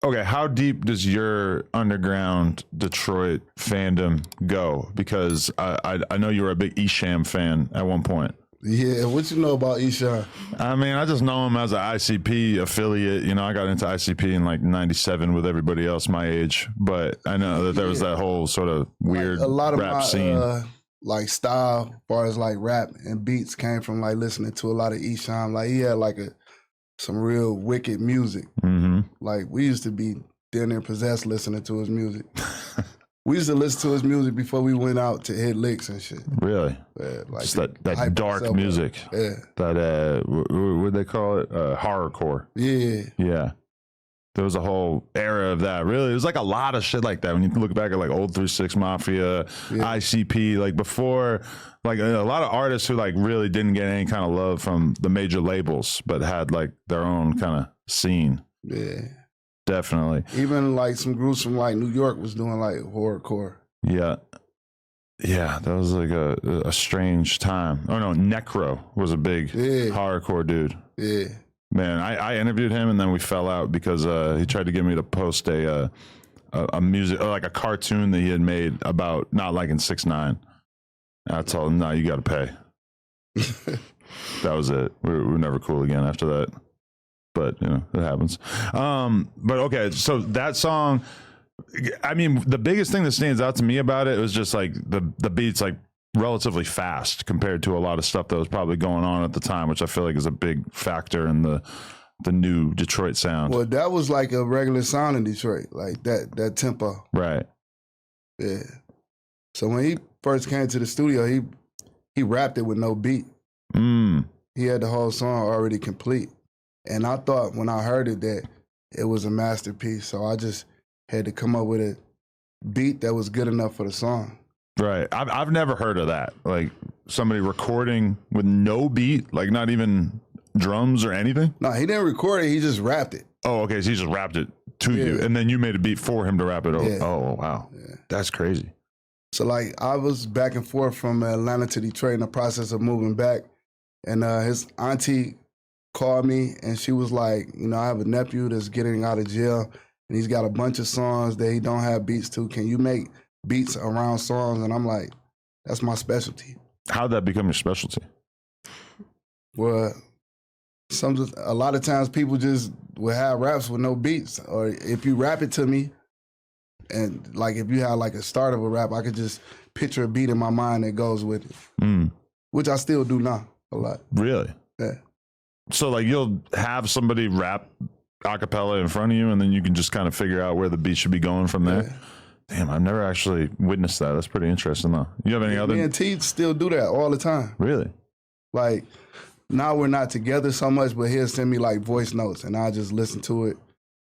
Okay, how deep does your underground Detroit fandom go? Because I know you were a big Esham fan at one point. Yeah, what you know about Eshawn? I mean, I just know him as an ICP affiliate. You know, I got into ICP in like '97 with everybody else my age, but I know that there was that whole sort of weird Like, a lot of rap my scene. like style, as far as like rap and beats, came from like listening to a lot of Eshawn. Like he had like some real wicked music. Mm-hmm. Like we used to be down there possessed listening to his music. We used to listen to his music before we went out to hit licks and shit. Really? Yeah, like Just that hype dark yourself up. music. Yeah. That what they call it? Horrorcore. Yeah. Yeah. There was a whole era of that. Really, it was like a lot of shit like that. When you look back at like old 3-6 Mafia, ICP, like before, like a lot of artists who like really didn't get any kind of love from the major labels, but had like their own kind of scene. Yeah. Definitely. Even like some groups from like New York was doing like horrorcore. Yeah. Yeah, that was like a strange time. Oh no, Necro was a big hardcore dude. Yeah. Man, I interviewed him and then we fell out because he tried to get me to post a music, or like a cartoon that he had made about not liking 6ix9ine. I told him, no, you got to pay. That was it. We were never cool again after that. But you know, it happens. But okay, so that song, I mean, the biggest thing that stands out to me about it was just like the beats like relatively fast compared to a lot of stuff that was probably going on at the time, which I feel like is a big factor in the new Detroit sound. Well, that was like a regular sound in Detroit, like that tempo. Right. Yeah. So when he first came to the studio, he rapped it with no beat. He had the whole song already complete. And I thought when I heard it that it was a masterpiece. So I just had to come up with a beat that was good enough for the song. Right. I've never heard of that. Like somebody recording with no beat, like not even drums or anything? No, he didn't record it. He just rapped it. Oh, okay. So he just rapped it to you. And then you made a beat for him to rap it over. Yeah. Oh, wow. Yeah. That's crazy. So like I was back and forth from Atlanta to Detroit in the process of moving back. And his auntie called me and she was like, you know, I have a nephew that's getting out of jail and he's got a bunch of songs that he don't have beats to. Can you make beats around songs? And I'm like, that's my specialty. How'd that become your specialty? Well, a lot of times people just will have raps with no beats. Or if you rap it to me, and like if you have like a start of a rap, I could just picture a beat in my mind that goes with it. Which I still do now a lot. Really? Yeah. So like you'll have somebody rap a cappella in front of you and then you can just kind of figure out where the beat should be going from there? Yeah. Damn, I've never actually witnessed that. That's pretty interesting though. You have any other? Me and T still do that all the time. Really? Like now we're not together so much, but he'll send me like voice notes and I just listen to it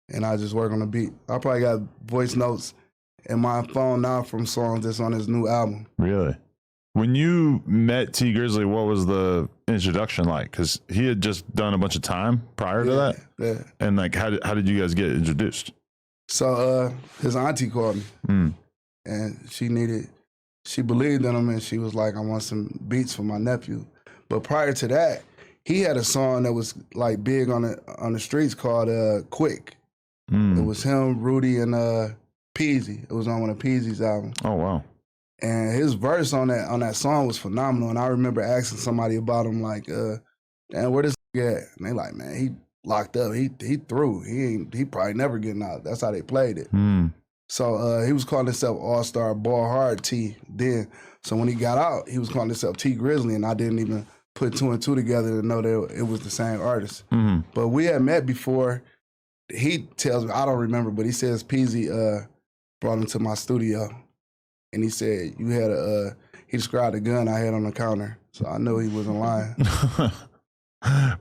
and I just work on the beat. I probably got voice notes in my phone now from songs that's on his new album. Really? When you met T Grizzley, what was the introduction like? Because he had just done a bunch of time prior to that. Yeah. And like, how did you guys get introduced? So his auntie called me and she believed in him and she was like, I want some beats for my nephew. But prior to that, he had a song that was like big on the streets called Quick. It was him, Rudy, and Peasy. It was on one of Peasy's albums. Oh, wow. And his verse on that song was phenomenal. And I remember asking somebody about him, like, damn, where this at? And they like, man, he locked up. He through. He probably never getting out. That's how they played it. So he was calling himself All-Star Ball Hard T then. So when he got out, he was calling himself T Grizzley, and I didn't even put 2 and 2 together to know that it was the same artist. But we had met before. He tells me, I don't remember, but he says Peasy brought him to my studio. And he said, he described the gun I had on the counter. So I knew he wasn't lying.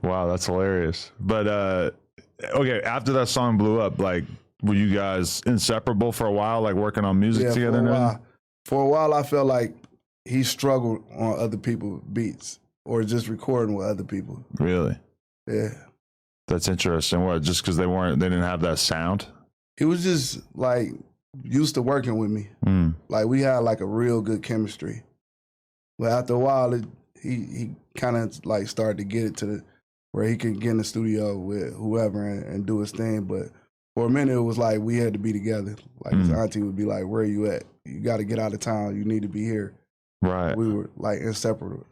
Wow, that's hilarious. But, okay, after that song blew up, like, were you guys inseparable for a while, like working on music together? For a while, I felt like he struggled on other people's beats or just recording with other people. Really? Yeah. That's interesting. What, just because they didn't have that sound? He was just like used to working with me. Like we had like a real good chemistry. But after a while, he kind of like started to get it to where he could get in the studio with whoever and do his thing. But for a minute, it was like we had to be together. Like his auntie would be like, "Where are you at? You got to get out of town. You need to be here." Right. We were like inseparable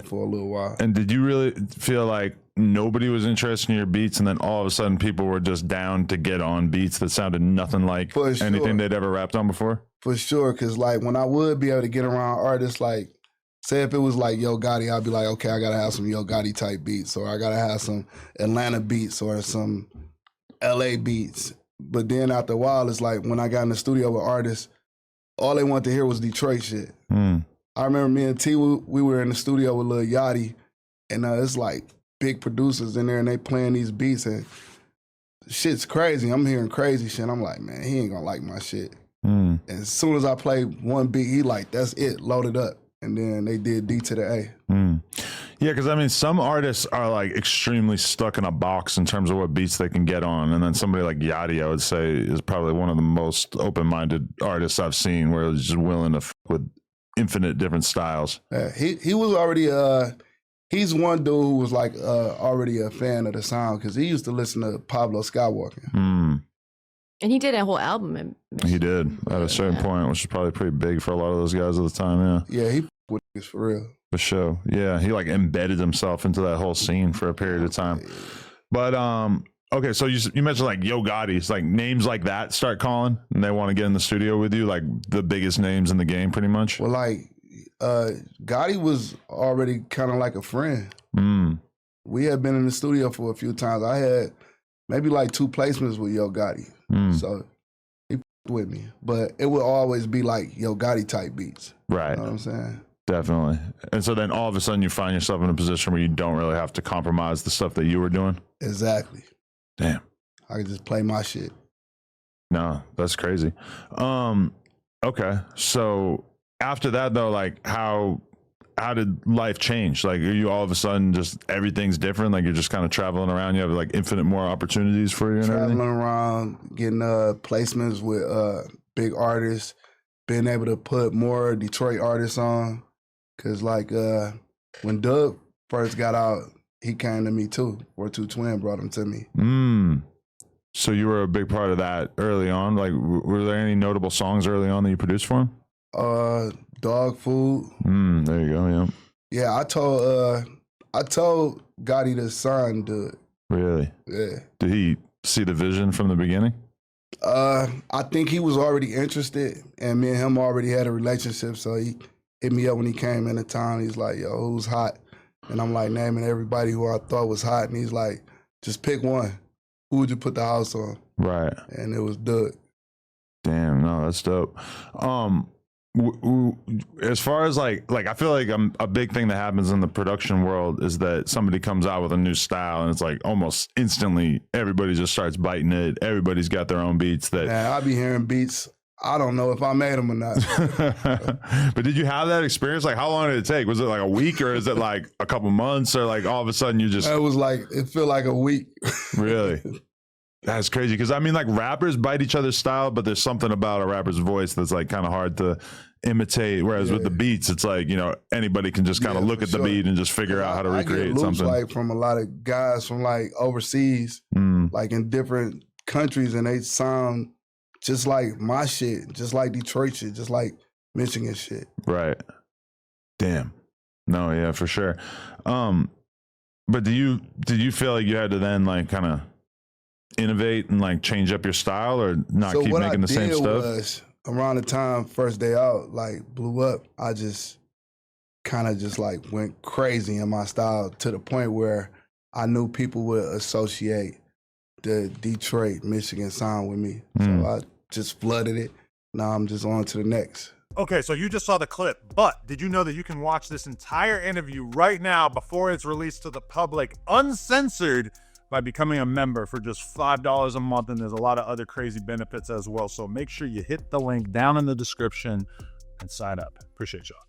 for a little while. And did you really feel like nobody was interested in your beats, and then all of a sudden people were just down to get on beats that sounded nothing like anything they'd ever rapped on before? For sure, because like when I would be able to get around artists, like say if it was like Yo Gotti, I'd be like, okay, I gotta have some Yo Gotti type beats, or I gotta have some Atlanta beats or some LA beats. But then after a while, it's like when I got in the studio with artists, all they wanted to hear was Detroit shit. I remember me and T, we were in the studio with Lil Yachty, and it's like big producers in there, and they playing these beats, and shit's crazy. I'm hearing crazy shit. I'm like, man, he ain't gonna like my shit. And as soon as I play one beat, he like, that's it, load it up. And then they did D to the A. Yeah, because I mean, some artists are like extremely stuck in a box in terms of what beats they can get on. And then somebody like Yachty, I would say, is probably one of the most open-minded artists I've seen, where he's just willing to f with infinite different styles. Yeah, he was already, he's one dude who was like already a fan of the sound, because he used to listen to Pablo Skywalker. And he did a whole album. He did at a certain point, which is probably pretty big for a lot of those guys at the time. Yeah, he with niggas for real. For sure. Yeah, he like embedded himself into that whole scene for a period of time. But okay, so you mentioned like Yo Gotti's, like names like that start calling, and they want to get in the studio with you, like the biggest names in the game, pretty much. Well, like Gotti was already kind of like a friend. We had been in the studio for a few times. I had maybe like 2 placements with Yo Gotti. So he with me, but it would always be like Yo Gotti type beats. Right. You know what I'm saying? Definitely. And so then all of a sudden you find yourself in a position where you don't really have to compromise the stuff that you were doing. Exactly. Damn. I could just play my shit. No, that's crazy. Okay. So after that though, like how did life change? Like, are you all of a sudden just everything's different? Like you're just kind of traveling around. You have like infinite more opportunities for you and traveling everything? around, getting placements with big artists, being able to put more Detroit artists on. Cause like when Doug first got out, he came to me too. 42 Twin brought him to me. So you were a big part of that early on. Like, were there any notable songs early on that you produced for him? Dog Food. There you go. Yeah. Yeah, I told Gotti to sign Doug. Really? Yeah. Did he see the vision from the beginning? I think he was already interested, and me and him already had a relationship. So he hit me up when he came into town. He's like, "Yo, who's hot?" And I'm like naming everybody who I thought was hot, and he's like, "Just pick one. Who would you put the house on?" Right. And it was Doug. Damn, no, that's dope. As far as like I feel like a big thing that happens in the production world is that somebody comes out with a new style and it's like almost instantly everybody just starts biting it. Everybody's got their own beats that. Yeah, I be hearing beats. I don't know if I made them or not. But did you have that experience? Like, how long did it take? Was it like a week, or is it like a couple months, or like all of a sudden you just? It felt like a week. Really? That's crazy, because I mean, like rappers bite each other's style, but there's something about a rapper's voice that's like kind of hard to imitate. Whereas with the beats, it's like, you know, anybody can just kind of look at the beat and just figure out how to recreate I get something. Like from a lot of guys from like overseas, like in different countries, and they sound just like my shit, just like Detroit shit, just like Michigan shit. Right. Damn. No, yeah, for sure. But did you feel like you had to then like kind of innovate and like change up your style, or not keep making the same stuff? Was, around the time First Day Out like blew up, I just kind of just like went crazy in my style, to the point where I knew people would associate the Detroit, Michigan sound with me. So I just flooded it. Now I'm just on to the next. Okay, so you just saw the clip, but did you know that you can watch this entire interview right now before it's released to the public, uncensored, by becoming a member for just $5 a month, and there's a lot of other crazy benefits as well. So make sure you hit the link down in the description and sign up. Appreciate y'all.